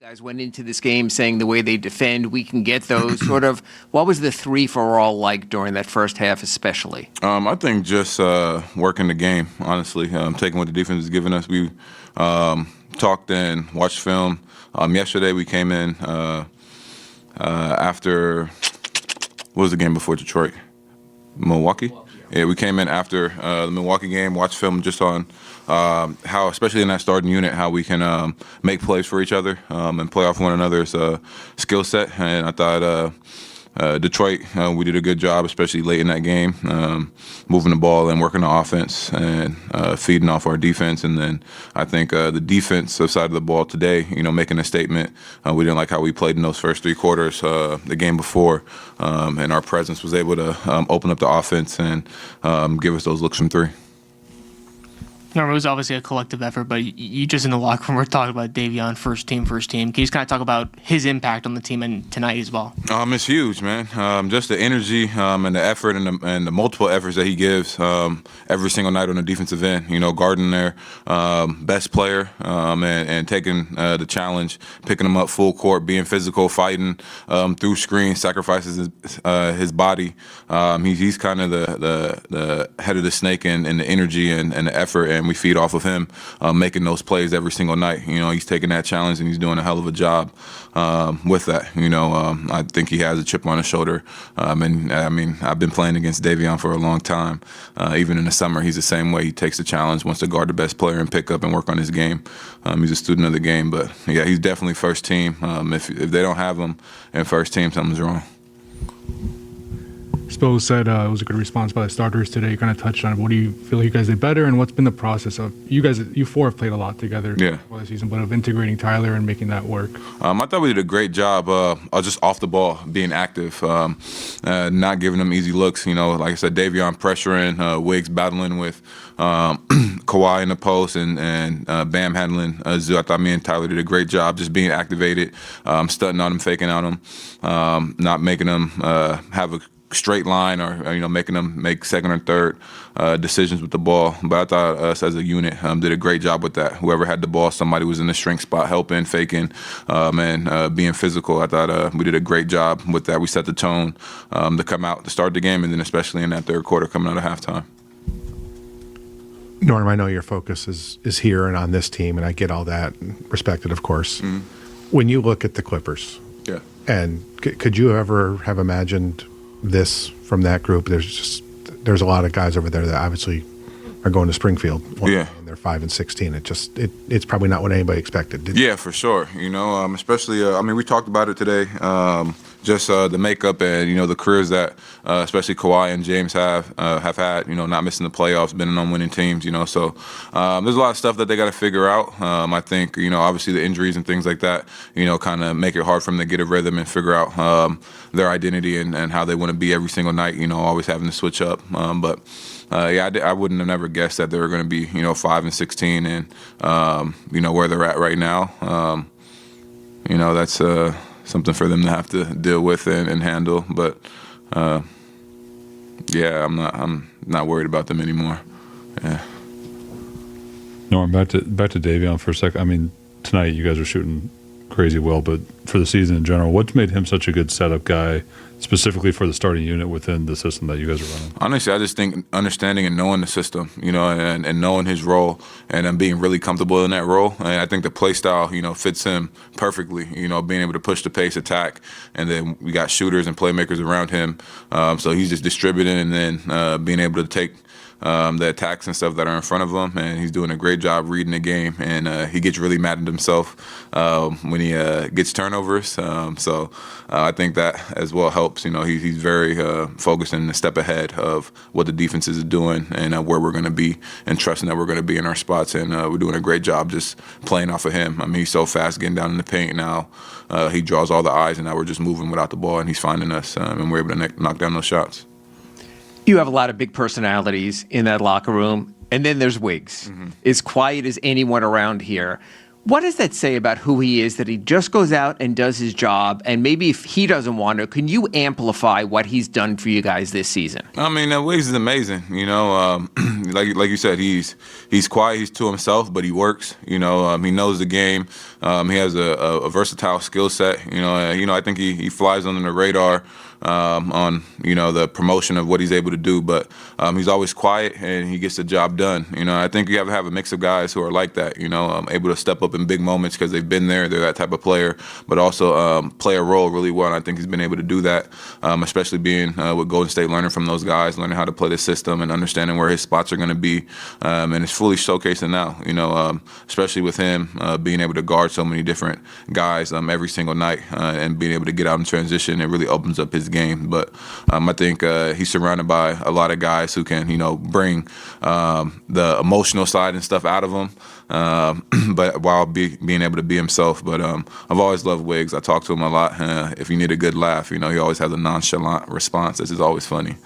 Guys went into this game saying the way they defend, we can get those. Sort of, what was the three-for-all like during that first half, especially? I think just working the game, honestly, taking what the defense is giving us. We talked and watched film. Yesterday we came in after, what was the game before Detroit? Milwaukee? Yeah, we came in after the Milwaukee game, watched film just on how, especially in that starting unit, how we can make plays for each other and play off one another's skill set. And I thought Detroit, we did a good job, especially late in that game, moving the ball and working the offense and feeding off our defense. And then I think the defensive side of the ball today, making a statement. We didn't like how we played in those first three quarters the game before, and our presence was able to open up the offense and give us those looks from three. It was obviously a collective effort, but you just in the locker room were talking about DaVon, first team. Can you just kind of talk about his impact on the team and tonight as well? It's huge, man. Just the energy and the effort and the multiple efforts that he gives every single night on the defensive end. Guarding their best player and taking the challenge, picking him up full court, being physical, fighting through screens, sacrifices his body. He's kind of the head of the snake in the energy and the effort. And we feed off of him, making those plays every single night. He's taking that challenge and he's doing a hell of a job with that. I think he has a chip on his shoulder. And I mean, I've been playing against DaVon for a long time. Even in the summer, he's the same way. He takes the challenge, wants to guard the best player and pick up and work on his game. He's a student of the game, but yeah, he's definitely first team. If they don't have him in first team, something's wrong. Spo said it was a good response by the starters today. You kind of touched on it. What do you feel you guys did better, and what's been the process of you four have played a lot together for the season, but of integrating Tyler and making that work? I thought we did a great job just off the ball, being active, not giving them easy looks. Like I said, DaVon pressuring, Wigs battling with Kawhi in the post and Bam handling Zoo. I thought me and Tyler did a great job just being activated, stunting on him, faking on him, not making them have a straight line or making them make second or third decisions with the ball. But I thought us as a unit did a great job with that. Whoever had the ball, somebody was in the strength spot helping, faking, and being physical. I thought we did a great job with that. We set the tone to come out to start the game, and then especially in that third quarter coming out of halftime. Norm, I know your focus is here and on this team, and I get all that, and respect it, of course. Mm-hmm. When you look at the Clippers, and could you ever have imagined this from that group? There's a lot of guys over there that obviously are going to Springfield. And they're 5 and 16. It's probably not what anybody expected. Yeah, for sure. Especially we talked about it today. Just the makeup and the careers that especially Kawhi and James have had. Not missing the playoffs, been on winning teams. So there's a lot of stuff that they got to figure out. I think obviously the injuries and things like that kind of make it hard for them to get a rhythm and figure out their identity and how they want to be every single night. Always having to switch up. But I wouldn't have never guessed that they were going to be 5 and 16 and where they're at right now. That's something for them to have to deal with and handle. But I'm not worried about them anymore. Yeah. Norm, back to DaVon for a second. I mean, tonight you guys are shooting crazy well, but for the season in general, what's made him such a good setup guy, specifically for the starting unit within the system that you guys are running? Honestly, I just think understanding and knowing the system, and knowing his role and being really comfortable in that role. And I think the play style, fits him perfectly, being able to push the pace, attack, and then we got shooters and playmakers around him. So he's just distributing and then being able to take the attacks and stuff that are in front of him, and he's doing a great job reading the game, and he gets really mad at himself when he gets turnovers. So I think that as well helps. He's very focused and a step ahead of what the defenses are doing and where we're going to be, and trusting that we're going to be in our spots, and we're doing a great job just playing off of him. I mean, he's so fast getting down in the paint now. He draws all the eyes, and now we're just moving without the ball, and he's finding us, and we're able to knock down those shots. You have a lot of big personalities in that locker room, and then there's Wigs. Mm-hmm. As quiet as anyone around here. What does that say about who he is, that he just goes out and does his job, and maybe if he doesn't want to, can you amplify what he's done for you guys this season? I mean, Wigs is amazing. You know, like you said, he's quiet, he's to himself, but he works. You know, he knows the game. He has a versatile skill set. You know, I think he flies under the radar on the promotion of what he's able to do, but he's always quiet and he gets the job done. You know, I think you have to have a mix of guys who are like that. You know, able to step up in big moments because they've been there, they're that type of player, but also play a role really well. And I think he's been able to do that, especially being with Golden State, learning from those guys, learning how to play the system and understanding where his spots are going to be, and it's fully showcasing now. You know, especially with him being able to guard so many different guys every single night and being able to get out in transition, it really opens up his game. But I think he's surrounded by a lot of guys who can, bring the emotional side and stuff out of him, but while being able to be himself. But I've always loved Wigs. I talk to him a lot. If you need a good laugh, he always has a nonchalant response. This is always funny.